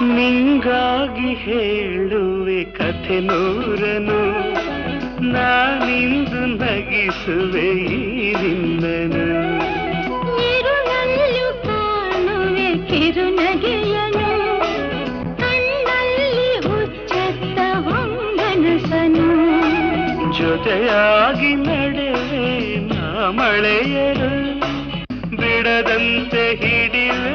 ನಿಂಗಾಗಿ ಹೇಳುವೆ ಕಥೆ ನೂರನು, ನಾನಿಂದು ನಗಿಸುವೆ ಈ ನಿನ್ನನು. ಇರುಳಲ್ಲೂ ಕಾಣುವೆ ಕಿರುನಗೆಯನು, ಕಣ್ಣಲ್ಲಿ ಹುಚ್ಚತ್ತ ಹೊಂಗನಸನು. ಜೊತೆಯಾಗಿ ನಡೆವೆ ನಾ ಮಳೆಯರು, ಬಿಡದಂತೆ ಹಿಡಿವೆ